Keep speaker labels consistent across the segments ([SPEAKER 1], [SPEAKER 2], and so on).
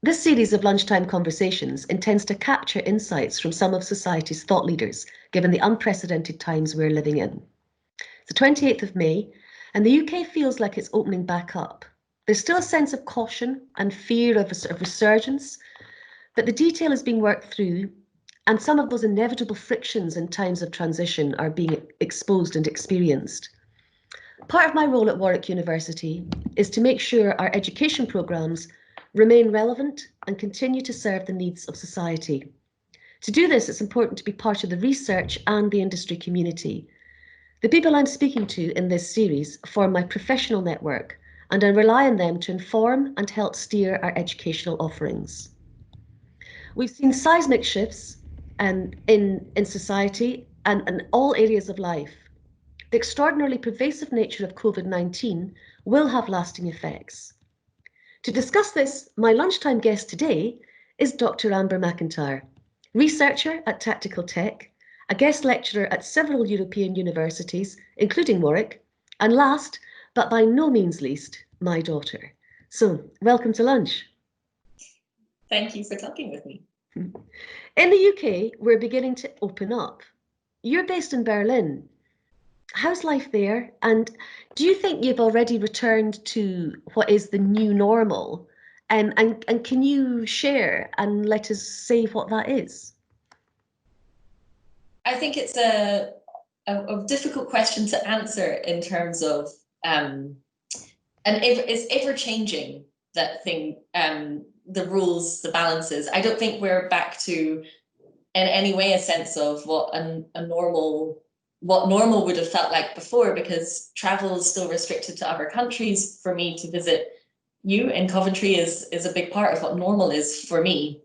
[SPEAKER 1] This series of lunchtime conversations intends to capture insights from some of society's thought leaders, given the unprecedented times we're living in. It's the 28th of May, and the UK feels like it's opening back up. There's still a sense of caution and fear of a sort of resurgence, but the detail is being worked through, and some of those inevitable frictions in times of transition are being exposed and experienced. Part of my role at Warwick University is to make sure our education programmes remain relevant and continue to serve the needs of society. To do this, it's important to be part of the research and the industry community. The people I'm speaking to in this series form my professional network, and I rely on them to inform and help steer our educational offerings. We've seen seismic shifts in society and in all areas of life. The extraordinarily pervasive nature of COVID-19 will have lasting effects. To discuss this, my lunchtime guest today is Dr Amber Macintyre, researcher at Tactical Tech, a guest lecturer at several European universities, including Warwick, and last, but by no means least, my daughter. So, welcome to lunch.
[SPEAKER 2] Thank you for talking with me.
[SPEAKER 1] In the UK, we're beginning to open up. You're based in Berlin. How's life there? And do you think you've already returned to what is the new normal? And can you share and let us say what that is?
[SPEAKER 2] I think it's a difficult question to answer in terms of, and it's ever changing, that thing, the rules, the balances. I don't think we're back to in any way a sense of what normal would have felt like before, because travel is still restricted to other countries. For me to visit you in Coventry is a big part of what normal is for me.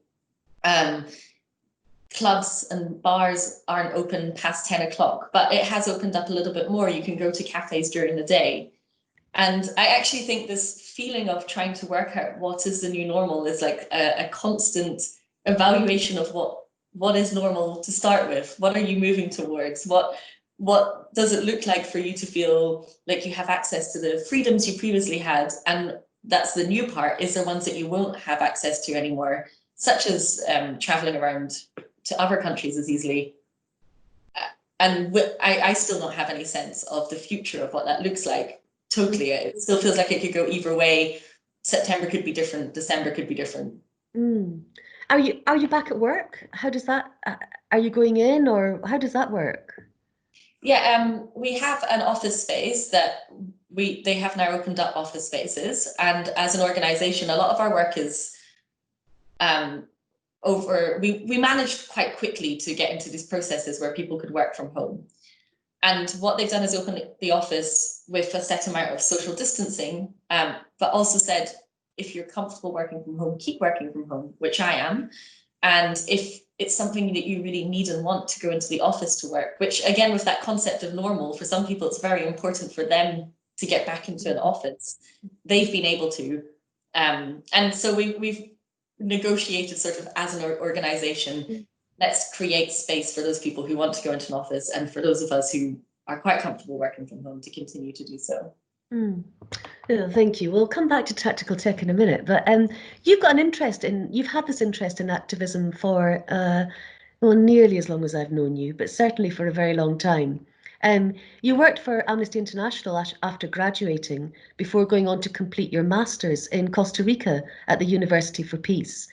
[SPEAKER 2] Clubs and bars aren't open past 10 o'clock, but it has opened up a little bit more. You can go to cafes during the day. And I actually think this feeling of trying to work out what is the new normal is like a constant evaluation of what is normal to start with. What are you moving towards? What does it look like for you to feel like you have access to the freedoms you previously had? And that's the new part. Is there ones that you won't have access to anymore, such as traveling around to other countries as easily? And I still don't have any sense of the future of what that looks like. Totally. It still feels like it could go either way. September could be different. December could be different.
[SPEAKER 1] Are you back at work? How does that, are you going in, or how does that work?
[SPEAKER 2] Yeah, we have an office space that they have now opened up office spaces. And as an organization, a lot of our work is we managed quite quickly to get into these processes where people could work from home. And what they've done is open the office with a set amount of social distancing, but also said, if you're comfortable working from home, keep working from home, which I am. And if it's something that you really need and want to go into the office to work, which again, with that concept of normal, for some people, it's very important for them to get back into an office. They've been able to. And so we've negotiated sort of as an organization, let's create space for those people who want to go into an office, and for those of us who are quite comfortable working from home to continue to do so.
[SPEAKER 1] Yeah, thank you. We'll come back to Tactical Tech in a minute, but you've had this interest in activism for, well, nearly as long as I've known you, but certainly for a very long time. You worked for Amnesty International after graduating, before going on to complete your master's in Costa Rica at the University for Peace.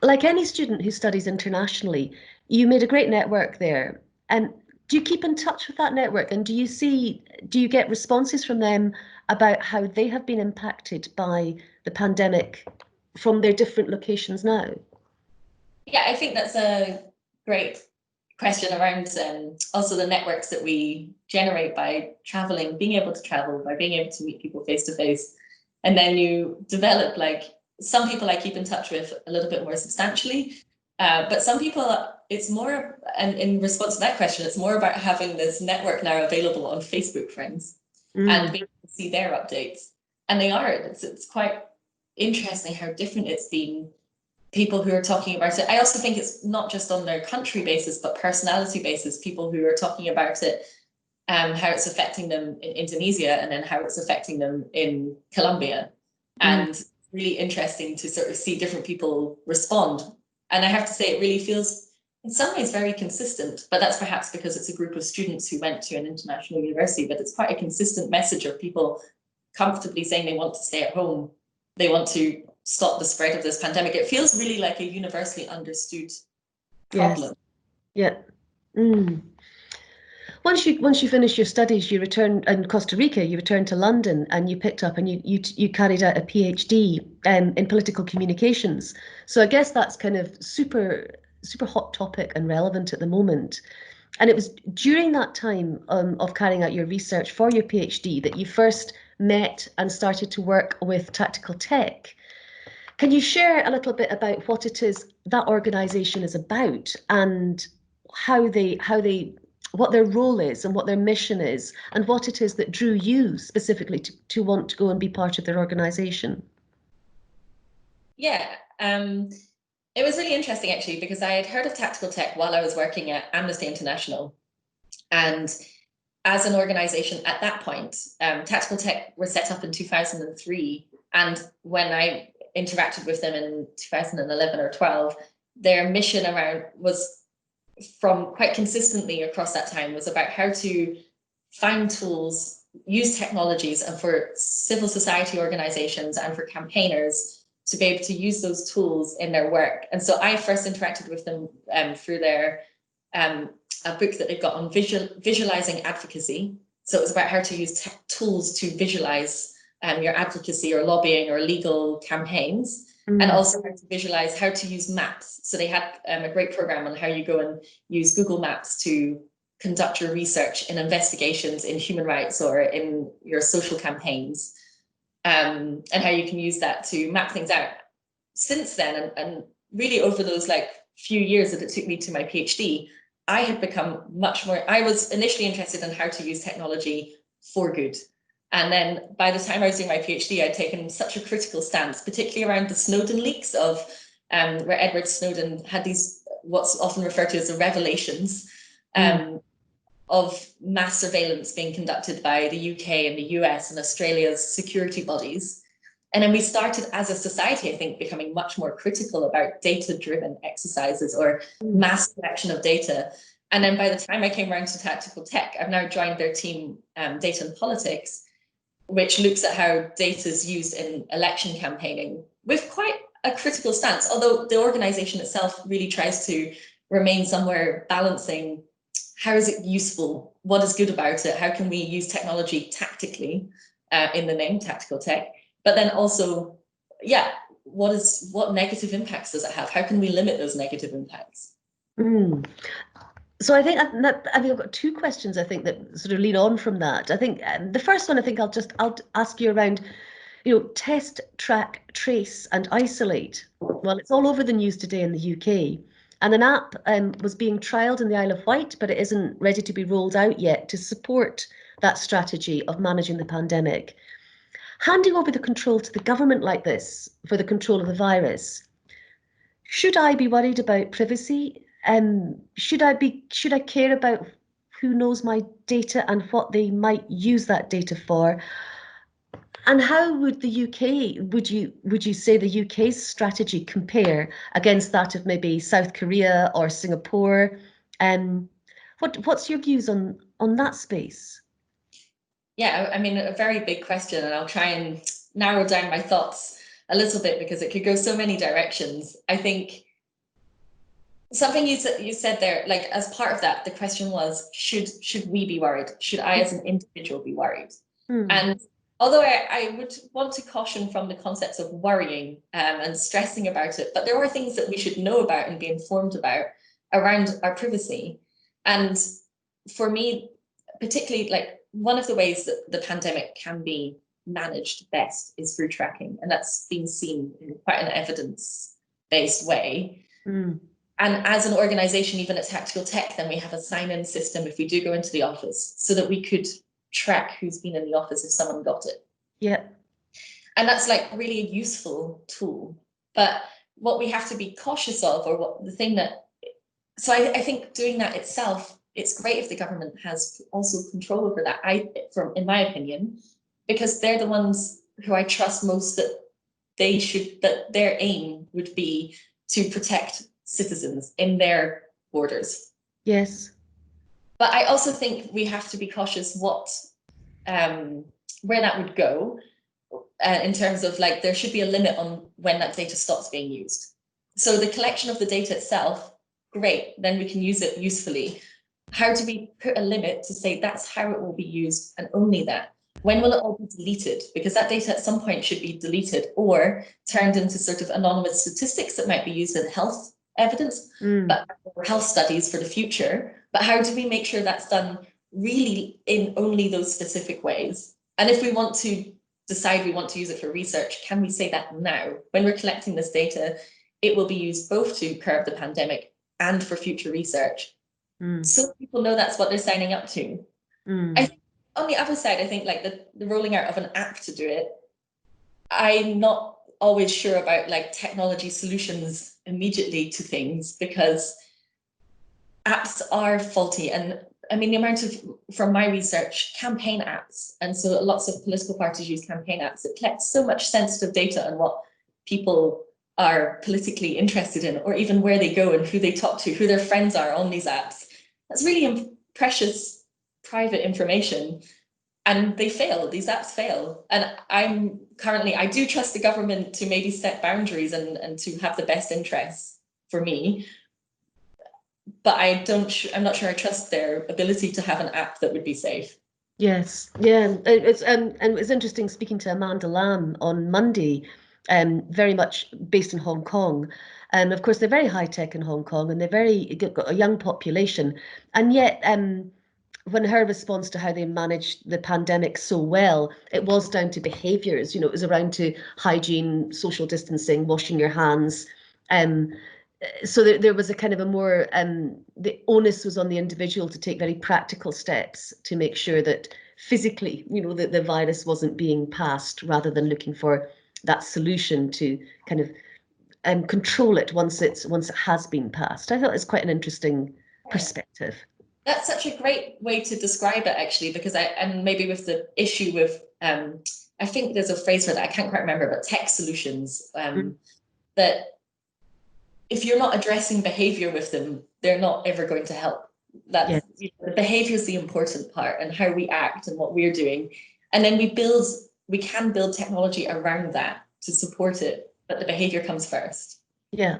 [SPEAKER 1] Like any student who studies internationally, you made a great network there. And do you keep in touch with that network? And do you get responses from them about how they have been impacted by the pandemic from their different locations now?
[SPEAKER 2] Yeah, I think that's a great question around also the networks that we generate by traveling, being able to travel, by being able to meet people face to face. And then you develop, like, some people I keep in touch with a little bit more substantially, but some people it's more, and in response to that question, it's more about having this network now available on Facebook friends and being able to see their updates. And they are, it's quite interesting how different it's been. People who are talking about it. I also think it's not just on their country basis, but personality basis, people who are talking about it, how it's affecting them in Indonesia, and then how it's affecting them in Colombia. And really interesting to sort of see different people respond. And I have to say, it really feels in some ways very consistent, but that's perhaps because it's a group of students who went to an international university, but it's quite a consistent message of people comfortably saying they want to stay at home. They want to stop the spread of this pandemic. It feels really like a universally understood problem.
[SPEAKER 1] Yes. Yeah. Mm. Once you finished your studies, you returned in Costa Rica. You returned to London, and you picked up and you carried out a PhD in political communications. So I guess that's kind of super hot topic and relevant at the moment. And it was during that time of carrying out your research for your PhD that you first met and started to work with Tactical Tech. Can you share a little bit about what it is that organisation is about and what their role is and what their mission is and what it is that drew you specifically to want to go and be part of their organisation?
[SPEAKER 2] Yeah, it was really interesting actually, because I had heard of Tactical Tech while I was working at Amnesty International. And as an organisation at that point, Tactical Tech were set up in 2003. And when I interacted with them in 2011 or 12, their mission around was from quite consistently across that time was about how to find tools, use technologies, and for civil society organizations and for campaigners to be able to use those tools in their work. And so I first interacted with them through their a book that they've got on visualizing advocacy. So it was about how to use tools to visualize your advocacy or lobbying or legal campaigns. And also how to visualize how to use maps. So they had a great program on how you go and use Google Maps to conduct your research in investigations in human rights or in your social campaigns, and how you can use that to map things out. Since then, and really over those like few years that it took me to my PhD, I had become much more, I was initially interested in how to use technology for good. And then by the time I was doing my PhD, I'd taken such a critical stance, particularly around the Snowden leaks of where Edward Snowden had these, what's often referred to as the revelations of mass surveillance being conducted by the UK and the US and Australia's security bodies. And then we started as a society, I think, becoming much more critical about data-driven exercises or mass collection of data. And then by the time I came around to Tactical Tech, I've now joined their team, Data and Politics, which looks at how data is used in election campaigning with quite a critical stance, although the organization itself really tries to remain somewhere balancing how is it useful, what is good about it, how can we use technology tactically in the name Tactical Tech, but then also, yeah, what negative impacts does it have? How can we limit those negative impacts?
[SPEAKER 1] So I think I've got two questions I think that sort of lead on from that. I think the first one I think I'll ask you around, test, track, trace, and isolate. Well, it's all over the news today in the UK, and an app was being trialled in the Isle of Wight, but it isn't ready to be rolled out yet to support that strategy of managing the pandemic. Handing over the control to the government like this for the control of the virus, should I be worried about privacy? Should I care about who knows my data and what they might use that data for? And how would the UK, would you say the UK's strategy compare against that of maybe South Korea or Singapore? What's your views on that space?
[SPEAKER 2] Yeah, I mean, a very big question, and I'll try and narrow down my thoughts a little bit because it could go so many directions. I think something you said there, like as part of that, the question was, should we be worried? Should I as an individual be worried? And although I would want to caution from the concepts of worrying and stressing about it, but there are things that we should know about and be informed about around our privacy. And for me, particularly, like one of the ways that the pandemic can be managed best is through tracking. And that's been seen in quite an evidence-based way. And as an organization, even at Tactical Tech, then we have a sign-in system if we do go into the office so that we could track who's been in the office if someone got it.
[SPEAKER 1] Yeah.
[SPEAKER 2] And that's like really a useful tool. But what we have to be cautious of, or what the thing that, so I think doing that itself, it's great if the government has also control over that, in my opinion, because they're the ones who I trust most that that their aim would be to protect citizens in their borders.
[SPEAKER 1] Yes.
[SPEAKER 2] But I also think we have to be cautious where that would go, in terms of like, there should be a limit on when that data stops being used. So the collection of the data itself, great, then we can use it usefully. How do we put a limit to say that's how it will be used and only that? When will it all be deleted? Because that data at some point should be deleted or turned into sort of anonymous statistics that might be used in health evidence, but or health studies for the future. But how do we make sure that's done really in only those specific ways? And if we want to decide we want to use it for research, can we say that now? When we're collecting this data, it will be used both to curb the pandemic and for future research. So people know that's what they're signing up to. I think on the other side, I think like the rolling out of an app to do it, I'm not always sure about like technology solutions immediately to things, because apps are faulty. And I mean, the amount of, from my research, campaign apps, and so lots of political parties use campaign apps, it collects so much sensitive data on what people are politically interested in, or even where they go and who they talk to, who their friends are on these apps. That's really precious private information, and they fail, these apps fail. And I do trust the government to maybe set boundaries and to have the best interests for me, but I'm not sure I trust their ability to have an app that would be safe.
[SPEAKER 1] Yes, yeah, it's interesting speaking to Amanda Lamb on Monday, very much based in Hong Kong. And of course, they're very high tech in Hong Kong, and got a young population. And yet, when her response to how they managed the pandemic so well, it was down to behaviours. You know, it was around to hygiene, social distancing, washing your hands. So there was a kind of a more, the onus was on the individual to take very practical steps to make sure that physically, you know, that the virus wasn't being passed, rather than looking for that solution to kind of control it once it has been passed. I thought it was quite an interesting perspective.
[SPEAKER 2] That's such a great way to describe it, actually, because and maybe with the issue with, I think there's a phrase for that, I can't quite remember, but tech solutions, that if you're not addressing behavior with them, they're not ever going to help. That's, you know, the behavior is the important part, and how we act and what we're doing. And then we can build technology around that to support it, but the behavior comes first.
[SPEAKER 1] Yeah.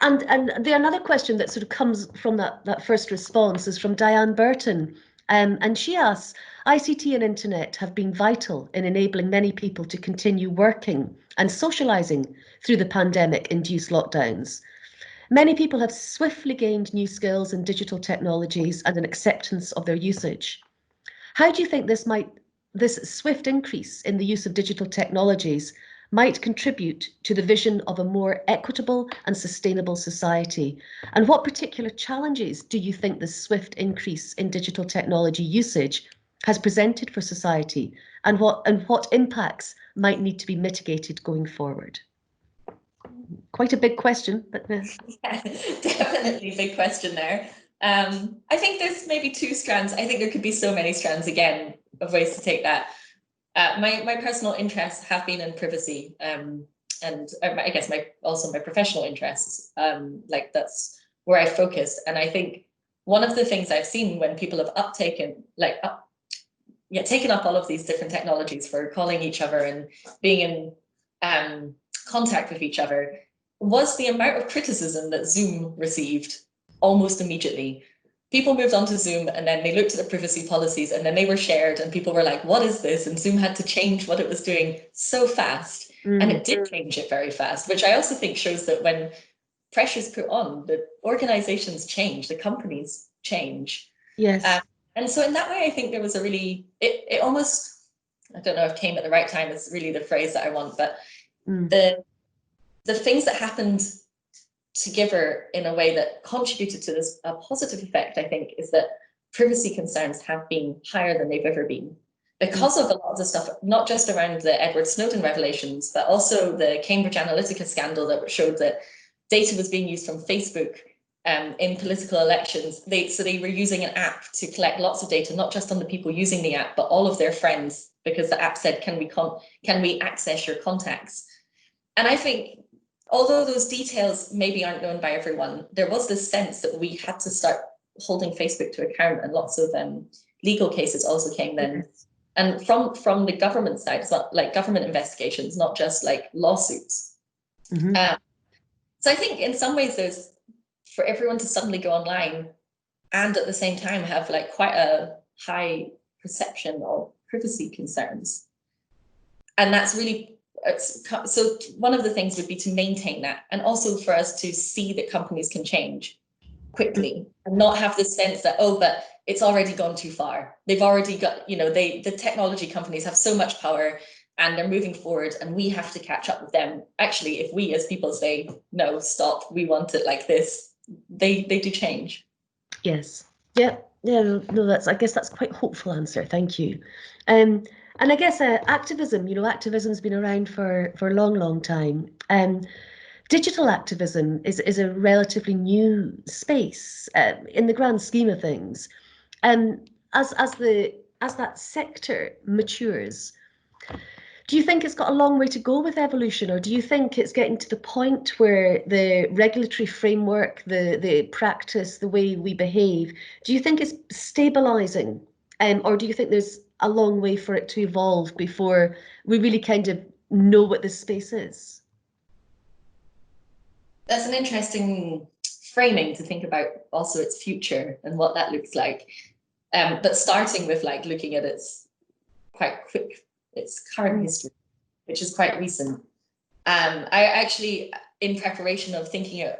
[SPEAKER 1] And the another question that sort of comes from that first response is from Diane Burton. And she asks, ICT and internet have been vital in enabling many people to continue working and socialising through the pandemic-induced lockdowns. Many people have swiftly gained new skills in digital technologies and an acceptance of their usage. How do you think this swift increase in the use of digital technologies might contribute to the vision of a more equitable and sustainable society? And what particular challenges do you think the swift increase in digital technology usage has presented for society, and what impacts might need to be mitigated going forward? Quite a big question, but
[SPEAKER 2] yeah, definitely a big question there. I think there's maybe two strands. I think there could be so many strands, again, of ways to take that. My personal interests have been in privacy, and I guess also my professional interests. Like that's where I focused. And I think one of the things I've seen when people have taken up all of these different technologies for calling each other and being in contact with each other, was the amount of criticism that Zoom received almost immediately. People moved on to Zoom, and then they looked at the privacy policies, and then they were shared, and people were like, what is this? And Zoom had to change what it was doing so fast. And it did change it very fast, which I also think shows that when pressure's put on, the organizations change, the companies change.
[SPEAKER 1] yes.
[SPEAKER 2] And so in that way, I think there was a really, it almost, I don't know if came at the right time is really the phrase that I want, but the things that happened together in a way that contributed to this positive effect, I think, is that privacy concerns have been higher than they've ever been, because of a lot of the stuff, not just around the Edward Snowden revelations, but also the Cambridge Analytica scandal that showed that data was being used from Facebook in political elections. So they were using an app to collect lots of data, not just on the people using the app, but all of their friends, because the app said, can we access your contacts? And I think, although those details maybe aren't known by everyone, there was this sense that we had to start holding Facebook to account, and lots of legal cases also came then. And from the government side, it's not like government investigations, not just like lawsuits. So I think in some ways there's, for everyone to suddenly go online and at the same time have like quite a high perception of privacy concerns. And that's really, so one of the things would be to maintain that, and also for us to see that companies can change quickly and not have this sense that, oh, but it's already gone too far. They've already got, you know, the technology companies have so much power and they're moving forward and we have to catch up with them. Actually, if we as people say, no, stop, we want it like this, they do change.
[SPEAKER 1] Yes. Yeah. Yeah. No, I guess that's quite a hopeful answer. Thank you. And I guess activism, you know, activism's been around for a long, long time. Digital activism is a relatively new space in the grand scheme of things. As that sector matures, do you think it's got a long way to go with evolution, or do you think it's getting to the point where the regulatory framework, the practice, the way we behave, do you think it's stabilizing, or do you think there's a long way for it to evolve before we really kind of know what this space is?
[SPEAKER 2] That's an interesting framing to think about also its future and what that looks like. But starting with like looking at its current history, which is quite recent. I actually, in preparation of thinking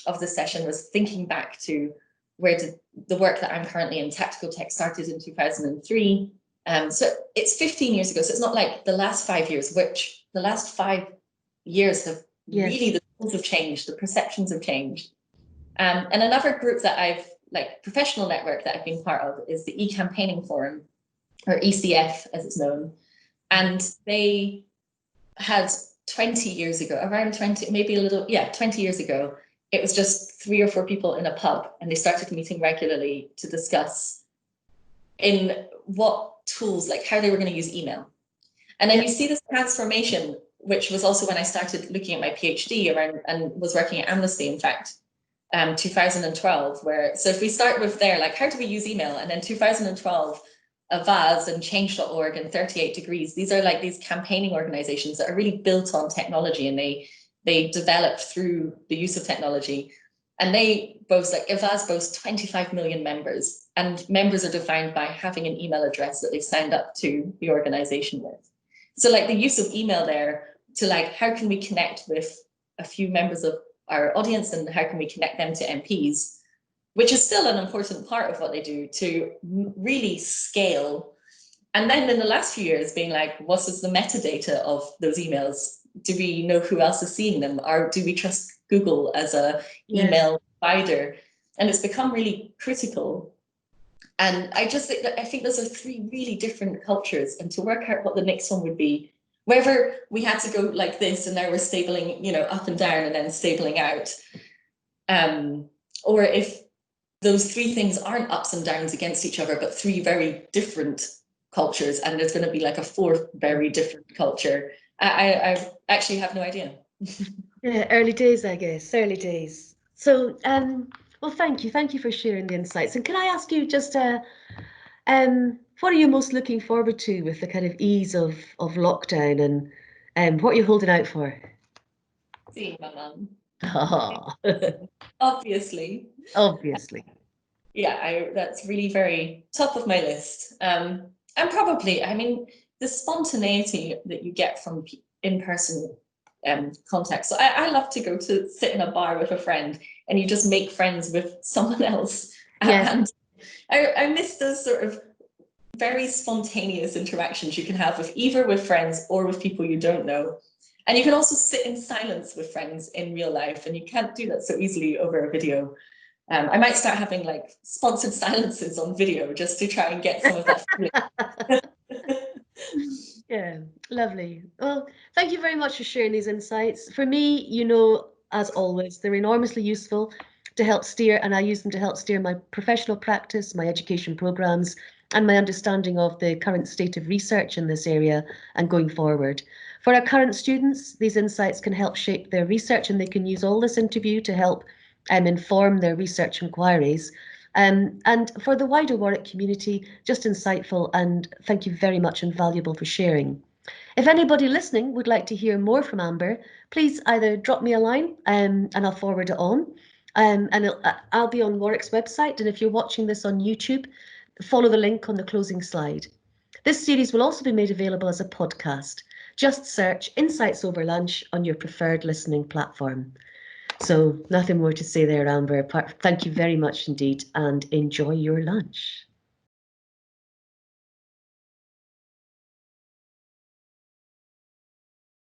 [SPEAKER 2] of the session, was thinking back to where the work that I'm currently in, Tactical Tech, started in 2003. So it's 15 years ago. So it's not like the last 5 years, which the last 5 years have really, the tools have changed, the perceptions have changed. And another group that I've, like professional network that I've been part of, is the e-campaigning forum, or ECF as it's known. And they had 20 years ago, around 20, maybe a little, 20 years ago, it was just 3 or 4 people in a pub, and they started meeting regularly to discuss in what tools, like how they were going to use email. And then you see this transformation, which was also when I started looking at my PhD around, and was working at Amnesty, in fact, 2012, where, so if we start with there, like how do we use email? And then 2012, Avaz and Change.org and 38 Degrees, these are like these campaigning organizations that are really built on technology, and they developed through the use of technology. And they boast, like Avaz boasts 25 million members, and members are defined by having an email address that they've signed up to the organization with. So like the use of email there to like, how can we connect with a few members of our audience, and how can we connect them to MPs, which is still an important part of what they do, to really scale. And then in the last few years being like, what is the metadata of those emails? Do we know who else is seeing them? Or do we trust Google as a email provider? And it's become really critical. And I think those are 3 really different cultures, and to work out what the next one would be, whether we had to go like this and now we're stabling, you know, up and down and then stabling out, or if those 3 things aren't ups and downs against each other, but 3 very different cultures, and there's going to be like a 4th very different culture. I actually have no idea.
[SPEAKER 1] Yeah, early days, I guess, early days. So, well, thank you for sharing the insights. And can I ask you just, what are you most looking forward to with the kind of ease of lockdown, and what are you holding out for?
[SPEAKER 2] Seeing my mum.
[SPEAKER 1] Oh.
[SPEAKER 2] Obviously.
[SPEAKER 1] Obviously.
[SPEAKER 2] Yeah, that's really very top of my list. And probably, I mean, the spontaneity that you get from in-person contact. So I love to go to sit in a bar with a friend, and you just make friends with someone else. And I miss those sort of very spontaneous interactions you can have with either with friends or with people you don't know. And you can also sit in silence with friends in real life, and you can't do that so easily over a video. I might start having like sponsored silences on video just to try and get some of that feeling.
[SPEAKER 1] Yeah, lovely. Well, thank you very much for sharing these insights. For me, you know, as always, they're enormously useful to help steer, and I use them to help steer my professional practice, my education programs, and my understanding of the current state of research in this area and going forward. For our current students, these insights can help shape their research, and they can use all this interview to help inform their research inquiries. And for the wider Warwick community, just insightful, and thank you very much and valuable for sharing. If anybody listening would like to hear more from Amber, please either drop me a line and I'll forward it on. I'll be on Warwick's website, and if you're watching this on YouTube, follow the link on the closing slide. This series will also be made available as a podcast. Just search Insights Over Lunch on your preferred listening platform. So nothing more to say there, Amber. Thank you very much indeed, and enjoy your lunch.